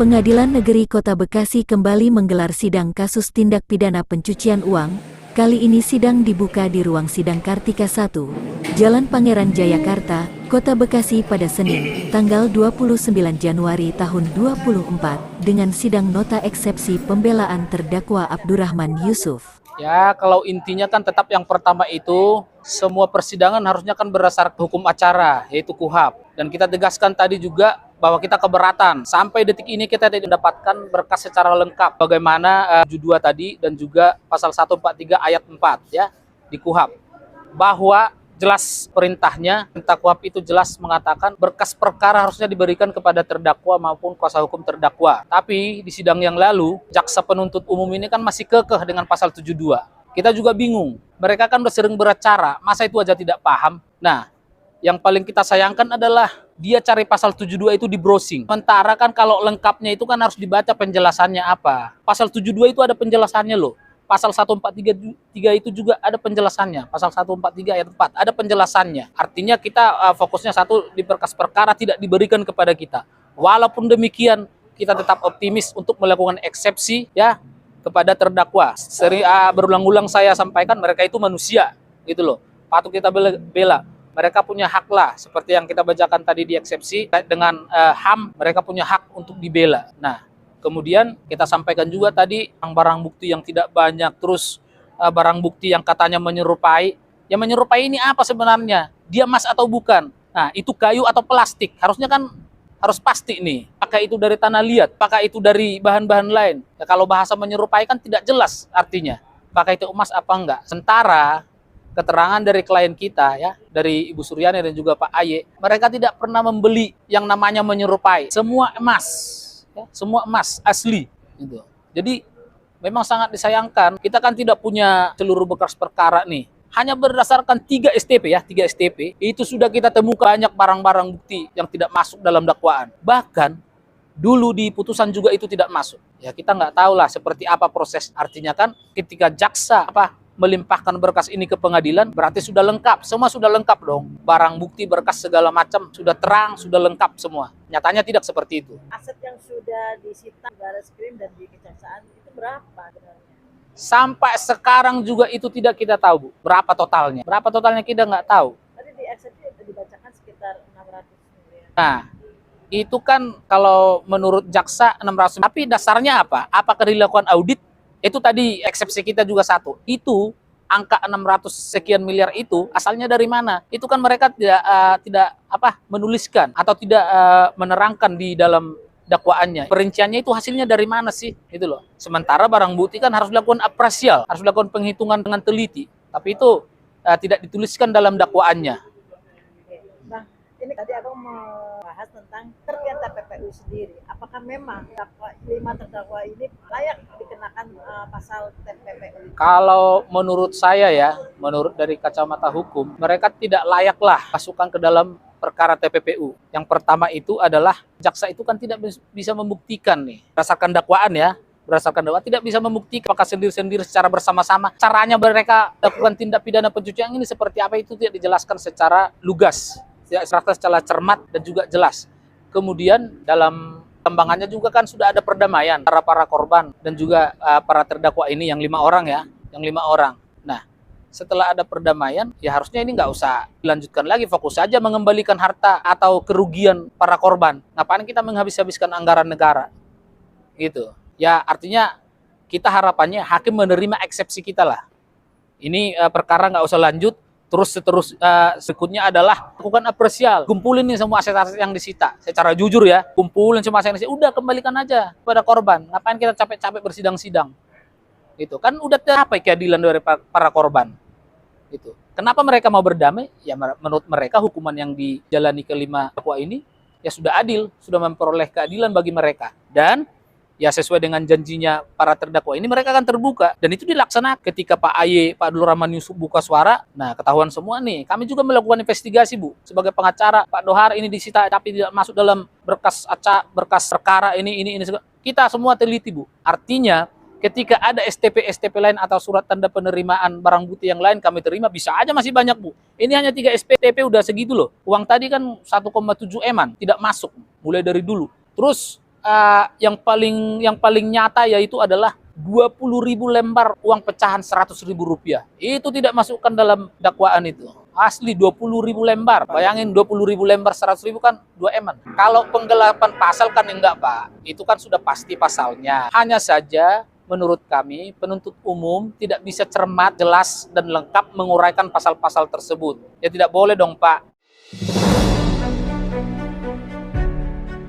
Pengadilan Negeri Kota Bekasi kembali menggelar sidang kasus tindak pidana pencucian uang. Kali ini sidang dibuka di ruang sidang Kartika 1, Jalan Pangeran Jayakarta, Kota Bekasi pada Senin, tanggal 29 Januari tahun 2024, dengan sidang nota eksepsi pembelaan terdakwa Abdurrahman Yusuf. Ya, kalau intinya kan tetap yang pertama itu semua persidangan harusnya kan berdasarkan hukum acara, yaitu KUHAP. Dan kita tegaskan tadi juga bahwa kita keberatan. Sampai detik ini kita tidak mendapatkan berkas secara lengkap bagaimana 72 tadi dan juga pasal 143 ayat 4 ya di KUHAP. Bahwa jelas perintahnya, perintah KUHAP itu jelas mengatakan berkas perkara harusnya diberikan kepada terdakwa maupun kuasa hukum terdakwa. Tapi di sidang yang lalu, jaksa penuntut umum ini kan masih kekeh dengan pasal 72. Kita juga bingung. Mereka kan udah sering beracara, masa itu aja tidak paham? Nah, yang paling kita sayangkan adalah dia cari pasal 72 itu di browsing. Sementara kan kalau lengkapnya itu kan harus dibaca penjelasannya apa. Pasal 72 itu ada penjelasannya loh. Pasal 143 itu juga ada penjelasannya. Pasal 143 ayat 4 ada penjelasannya. Artinya kita fokusnya satu di berkas perkara tidak diberikan kepada kita. Walaupun demikian kita tetap optimis untuk melakukan eksepsi ya kepada terdakwa. Berulang-ulang saya sampaikan mereka itu manusia gitu loh. Patut kita bela. Mereka punya hak lah, seperti yang kita bacakan tadi di eksepsi, dengan HAM, mereka punya hak untuk dibela. Nah, kemudian kita sampaikan juga tadi, barang bukti yang tidak banyak, terus barang bukti yang katanya menyerupai. Yang menyerupai ini apa sebenarnya? Dia emas atau bukan? Nah, itu kayu atau plastik? Harusnya kan harus pasti nih. Apakah itu dari tanah liat? Apakah itu dari bahan-bahan lain? Ya, kalau bahasa menyerupai kan tidak jelas artinya. Apakah itu emas apa enggak? Sementara keterangan dari klien kita ya, dari Ibu Suryani dan juga Pak Aye, mereka tidak pernah membeli yang namanya menyerupai. Semua emas, ya, semua emas asli. Gitu. Jadi memang sangat disayangkan, kita kan tidak punya seluruh berkas perkara nih. Hanya berdasarkan 3 STP ya, 3 STP, itu sudah kita temukan banyak barang-barang bukti yang tidak masuk dalam dakwaan. Bahkan dulu di putusan juga itu tidak masuk. Ya kita nggak tahu lah seperti apa proses. Artinya kan ketika jaksa melimpahkan berkas ini ke pengadilan, berarti sudah lengkap. Semua sudah lengkap dong. Barang bukti, berkas segala macam sudah terang, sudah lengkap semua. Nyatanya tidak seperti itu. Aset yang sudah disita di Barreskrim dan di Kejaksaan itu berapa sebenarnya? Sampai sekarang juga itu tidak kita tahu, Bu. Berapa totalnya? Berapa totalnya kita nggak tahu. Tadi di eksepsi dibacakan sekitar 600 miliar. Nah, itu kan kalau menurut jaksa 600. Tapi dasarnya apa? Apakah dilakukan audit? Itu tadi eksepsi kita juga satu. Itu angka 600 sekian miliar itu asalnya dari mana? Itu kan mereka tidak menuliskan atau tidak menerangkan di dalam dakwaannya. Perinciannya itu hasilnya dari mana sih? Itu loh. Sementara barang bukti kan harus dilakukan apresial, harus dilakukan penghitungan dengan teliti. Tapi itu tidak dituliskan dalam dakwaannya. Bang, ini tadi aku membahas tentang kerjaan TPPU sendiri. Apakah memang 5 terdakwa ini layak dikenakan pasal TPPU? Kalau menurut saya ya, menurut dari kacamata hukum, mereka tidak layaklah masukkan ke dalam perkara TPPU. Yang pertama itu adalah jaksa itu kan tidak bisa membuktikan nih, berdasarkan dakwaan ya, berdasarkan dakwaan tidak bisa membuktikan apakah sendiri-sendiri secara bersama-sama. Caranya mereka lakukan tindak pidana pencucian ini seperti apa itu tidak dijelaskan secara lugas, tidak secara cermat dan juga jelas. Kemudian dalam perkembangannya juga kan sudah ada perdamaian antara para korban dan juga para terdakwa ini yang 5 orang ya, yang 5 orang. Nah, setelah ada perdamaian, ya harusnya ini nggak usah dilanjutkan lagi, fokus saja mengembalikan harta atau kerugian para korban. Ngapain kita menghabis-habiskan anggaran negara? Gitu. Ya artinya kita harapannya hakim menerima eksepsi kita lah. Ini perkara nggak usah lanjut, terus berikutnya adalah lakukan apresial. Kumpulin nih semua aset-aset yang disita. Secara jujur ya, kumpulin semua aset yang disita. Udah kembalikan aja kepada korban. Ngapain kita capek-capek bersidang-sidang? Gitu. Kan udah tercapai keadilan dari para korban. Gitu. Kenapa mereka mau berdamai? Ya menurut mereka hukuman yang dijalani ke-5 terdakwa ini ya sudah adil, sudah memperoleh keadilan bagi mereka. Dan ya sesuai dengan janjinya para terdakwa ini mereka akan terbuka. Dan itu dilaksanakan ketika Pak Aye, Pak Abdurrahman Yusuf buka suara. Nah ketahuan semua nih, kami juga melakukan investigasi Bu. Sebagai pengacara, Pak Dohar ini disita tapi tidak masuk dalam berkas perkara ini. Kita semua teliti Bu. Artinya ketika ada STP lain atau surat tanda penerimaan barang bukti yang lain kami terima, bisa aja masih banyak Bu. Ini hanya 3 STP udah segitu loh. Uang tadi kan 1,7 M-an tidak masuk mulai dari dulu. Terus yang paling nyata yaitu adalah 20.000 lembar uang pecahan Rp100.000. Itu tidak masukkan dalam dakwaan itu. Asli 20.000 lembar. Bayangin 20.000 lembar 100.000 kan 2 M. Kalau penggelapan pasal kan enggak, Pak. Itu kan sudah pasti pasalnya. Hanya saja menurut kami penuntut umum tidak bisa cermat, jelas dan lengkap menguraikan pasal-pasal tersebut. Ya tidak boleh dong, Pak.